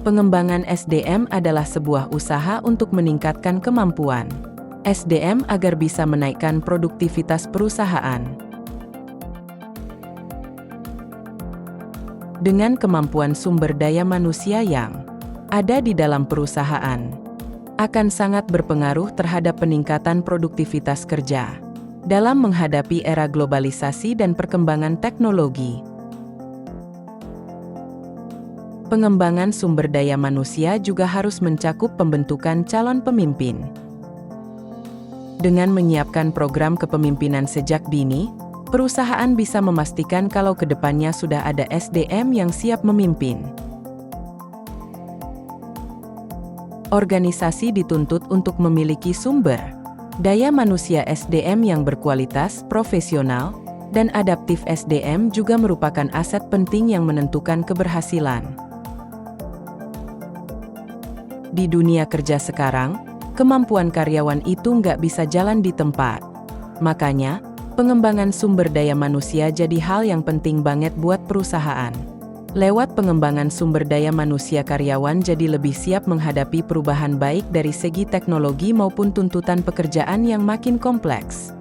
Pengembangan SDM adalah sebuah usaha untuk meningkatkan kemampuan SDM agar bisa menaikkan produktivitas perusahaan. Dengan kemampuan sumber daya manusia yang ada di dalam perusahaan, akan sangat berpengaruh terhadap peningkatan produktivitas kerja dalam menghadapi era globalisasi dan perkembangan teknologi. Pengembangan sumber daya manusia juga harus mencakup pembentukan calon pemimpin. Dengan menyiapkan program kepemimpinan sejak dini, perusahaan bisa memastikan kalau ke depannya sudah ada SDM yang siap memimpin. Organisasi dituntut untuk memiliki sumber daya manusia SDM yang berkualitas, profesional, dan adaptif. SDM juga merupakan aset penting yang menentukan keberhasilan. Di dunia kerja sekarang, kemampuan karyawan itu nggak bisa jalan di tempat. Makanya, pengembangan sumber daya manusia jadi hal yang penting banget buat perusahaan. Lewat pengembangan sumber daya manusia, karyawan jadi lebih siap menghadapi perubahan baik dari segi teknologi maupun tuntutan pekerjaan yang makin kompleks.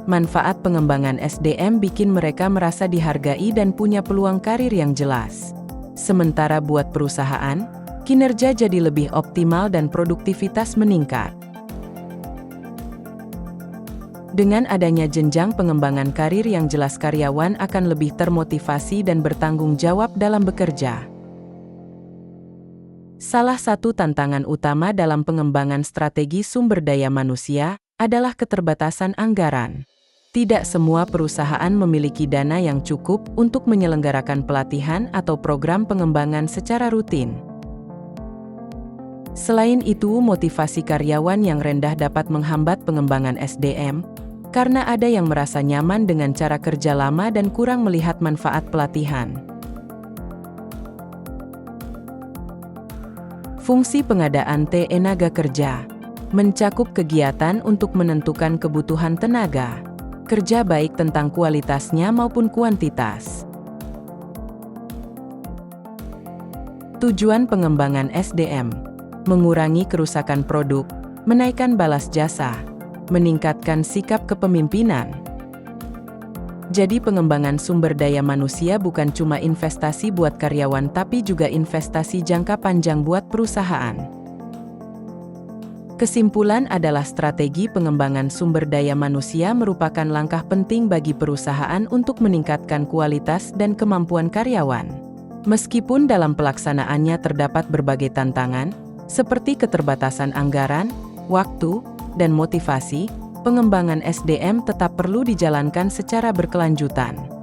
Manfaat pengembangan SDM bikin mereka merasa dihargai dan punya peluang karir yang jelas. Sementara buat perusahaan, kinerja jadi lebih optimal dan produktivitas meningkat. Dengan adanya jenjang pengembangan karir yang jelas, karyawan akan lebih termotivasi dan bertanggung jawab dalam bekerja. Salah satu tantangan utama dalam pengembangan strategi sumber daya manusia adalah keterbatasan anggaran. Tidak semua perusahaan memiliki dana yang cukup untuk menyelenggarakan pelatihan atau program pengembangan secara rutin. Selain itu, motivasi karyawan yang rendah dapat menghambat pengembangan SDM, karena ada yang merasa nyaman dengan cara kerja lama dan kurang melihat manfaat pelatihan. Fungsi pengadaan tenaga kerja mencakup kegiatan untuk menentukan kebutuhan tenaga kerja baik tentang kualitasnya maupun kuantitas. Tujuan pengembangan SDM: mengurangi kerusakan produk, menaikkan balas jasa, meningkatkan sikap kepemimpinan. Jadi pengembangan sumber daya manusia bukan cuma investasi buat karyawan, tapi juga investasi jangka panjang buat perusahaan. Kesimpulan adalah strategi pengembangan sumber daya manusia merupakan langkah penting bagi perusahaan untuk meningkatkan kualitas dan kemampuan karyawan. Meskipun dalam pelaksanaannya terdapat berbagai tantangan, seperti keterbatasan anggaran, waktu, dan motivasi, pengembangan SDM tetap perlu dijalankan secara berkelanjutan.